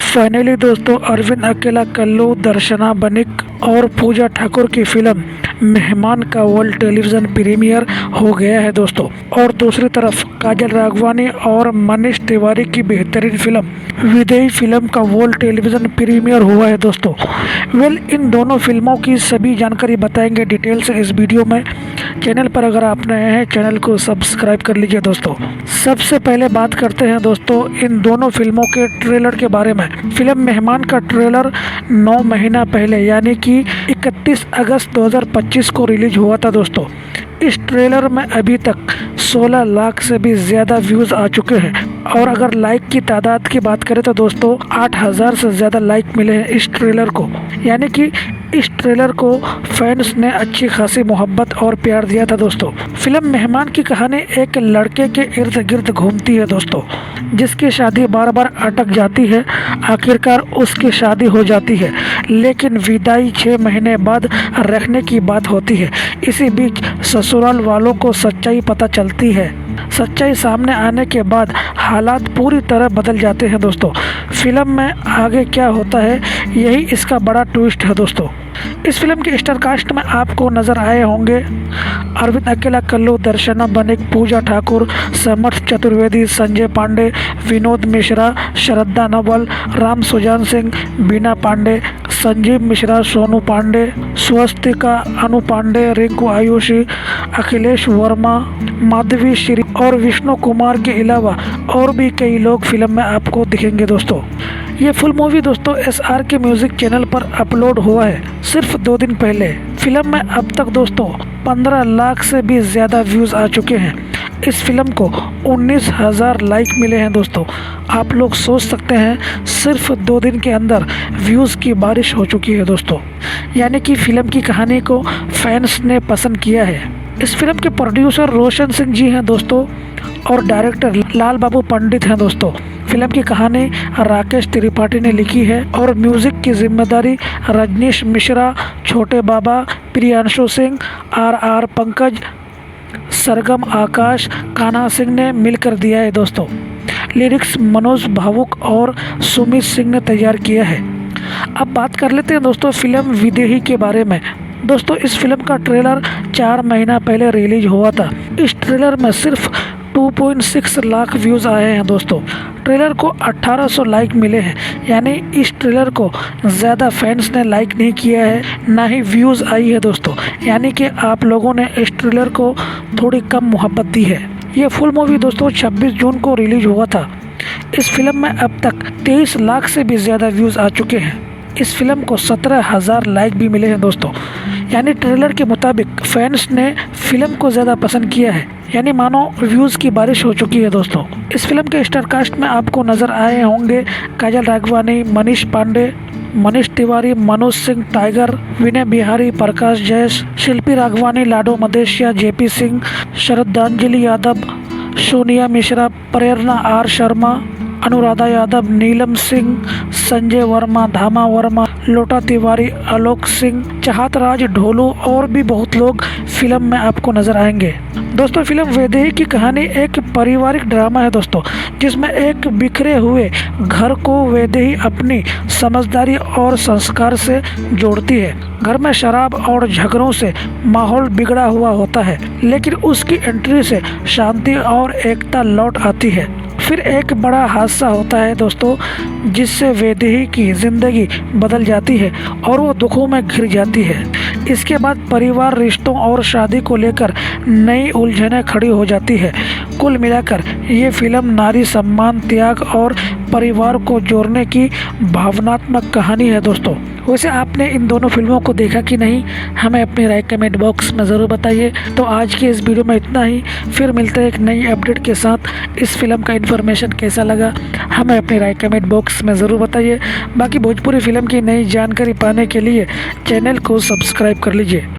Finally दोस्तों अरविंद अकेला कल्लू, दर्शना बनिक और पूजा ठाकुर की फिल्म मेहमान का वर्ल्ड टेलीविज़न प्रीमियर हो गया है दोस्तों। और दूसरी तरफ काजल राघवानी और मनीष तिवारी की बेहतरीन फिल्म विदेही फिल्म का वर्ल्ड टेलीविज़न प्रीमियर हुआ है दोस्तों। इन दोनों फिल्मों की सभी जानकारी बताएंगे डिटेल से इस वीडियो में। चैनल पर अगर आप नए हैं चैनल को सब्सक्राइब कर लीजिए दोस्तों। सबसे पहले बात करते हैं दोस्तों इन दोनों फिल्मों के ट्रेलर के बारे में। फिल्म मेहमान का ट्रेलर 9 महीना पहले यानी कि 31 अगस्त 2025 को रिलीज हुआ था दोस्तों। इस ट्रेलर में अभी तक 16 लाख से भी ज़्यादा व्यूज़ आ चुके हैं और अगर लाइक की तादाद की बात करें तो दोस्तों 8000 से ज़्यादा लाइक मिले हैं इस ट्रेलर को। यानी कि इस ट्रेलर को फैंस ने अच्छी खासी मोहब्बत और प्यार दिया था दोस्तों। फिल्म मेहमान की कहानी एक लड़के के इर्द गिर्द घूमती है दोस्तों, जिसकी शादी बार बार अटक जाती है। आखिरकार उसकी शादी हो जाती है लेकिन विदाई 6 महीने बाद रखने की बात होती है। इसी बीच ससुराल वालों को सच्चाई पता चलती है। सच्चाई सामने आने के बाद हालात पूरी तरह बदल जाते हैं दोस्तों। फिल्म में आगे क्या होता है यही इसका बड़ा ट्विस्ट है दोस्तों। इस फिल्म के स्टार कास्ट में आपको नजर आए होंगे अरविंद अकेला कल्लू, दर्शना बनिक, पूजा ठाकुर, समर्थ चतुर्वेदी, संजय पांडे, विनोद मिश्रा, श्रद्धा नवल, राम सुजान सिंह, बीना पांडे, संजीव मिश्रा, सोनू पांडे, स्वस्तिका, अनु पांडे, रिंकू आयुषी, अखिलेश वर्मा, माधवी श्री और विष्णु कुमार के अलावा और भी कई लोग फिल्म में आपको दिखेंगे दोस्तों। ये फुल मूवी दोस्तों SRK म्यूजिक चैनल पर अपलोड हुआ है सिर्फ 2 दिन पहले। फिल्म में अब तक दोस्तों 15 लाख से भी ज़्यादा व्यूज़ आ चुके हैं। इस फिल्म को 19,000 लाइक मिले हैं दोस्तों। आप लोग सोच सकते हैं सिर्फ 2 दिन के अंदर व्यूज़ की बारिश हो चुकी है दोस्तों। यानी कि फिल्म की कहानी को फैंस ने पसंद किया है। इस फिल्म के प्रोड्यूसर रोशन सिंह जी हैं दोस्तों और डायरेक्टर लाल बाबू पंडित हैं दोस्तों। फिल्म की कहानी राकेश त्रिपाठी ने लिखी है और म्यूज़िक की जिम्मेदारी रजनीश मिश्रा, छोटे बाबा, प्रियांशु सिंह, RR पंकज, सरगम आकाश, कान्हा सिंह ने मिलकर दिया है दोस्तों। लिरिक्स मनोज भावुक और सुमित सिंह ने तैयार किया है। अब बात कर लेते हैं दोस्तों फिल्म विदेही के बारे में। दोस्तों इस फिल्म का ट्रेलर 4 महीना पहले रिलीज हुआ था। इस ट्रेलर में सिर्फ 2.6 लाख व्यूज़ आए हैं दोस्तों। ट्रेलर को 1800 लाइक मिले हैं। यानी इस ट्रेलर को ज़्यादा फैंस ने लाइक नहीं किया है, ना ही व्यूज़ आई है दोस्तों। यानी कि आप लोगों ने इस ट्रेलर को थोड़ी कम मोहब्बत दी है। ये फुल मूवी दोस्तों 26 जून को रिलीज हुआ था। इस फिल्म में अब तक 23 लाख से भी ज़्यादा व्यूज़ आ चुके हैं। इस फिल्म को 17,000 लाइक भी मिले हैं दोस्तों। यानी ट्रेलर के मुताबिक फैंस ने फिल्म को ज़्यादा पसंद किया है। यानी मानो व्यूज़ की बारिश हो चुकी है दोस्तों। इस फिल्म के स्टार कास्ट में आपको नज़र आए होंगे काजल राघवानी, मनीष पांडे, मनीष तिवारी, मनोज सिंह टाइगर, विनय बिहारी, प्रकाश जैस, शिल्पी राघवानी, लाडो मदेशिया, JP सिंह, श्रद्धांजलि यादव, सोनिया मिश्रा, प्रेरणा R शर्मा, अनुराधा यादव, नीलम सिंह, संजय वर्मा, धामा वर्मा, लोटा तिवारी, आलोक सिंह, चाहत राज, ढोलू और भी बहुत लोग फिल्म में आपको नजर आएंगे। दोस्तों फिल्म वैदेही की कहानी एक पारिवारिक ड्रामा है दोस्तों, जिसमें एक बिखरे हुए घर को वैदेही अपनी समझदारी और संस्कार से जोड़ती है। घर में शराब और झगड़ों से माहौल बिगड़ा हुआ होता है, लेकिन उसकी एंट्री से शांति और एकता लौट आती है। फिर एक बड़ा हादसा होता है दोस्तों, जिससे वैदेही की ज़िंदगी बदल जाती है और वो दुखों में घिर जाती है। इसके बाद परिवार, रिश्तों और शादी को लेकर नई उलझनें खड़ी हो जाती है। कुल मिलाकर ये फिल्म नारी सम्मान, त्याग और परिवार को जोड़ने की भावनात्मक कहानी है दोस्तों। वैसे आपने इन दोनों फिल्मों को देखा कि नहीं, हमें अपनी राय कमेंट बॉक्स में ज़रूर बताइए। तो आज के इस वीडियो में इतना ही। फिर मिलते हैं एक नई अपडेट के साथ। इस फिल्म का इन्फॉर्मेशन कैसा लगा हमें अपनी राय कमेंट बॉक्स में ज़रूर बताइए। बाकी भोजपुरी फिल्म की नई जानकारी पाने के लिए चैनल को सब्सक्राइब कर लीजिए।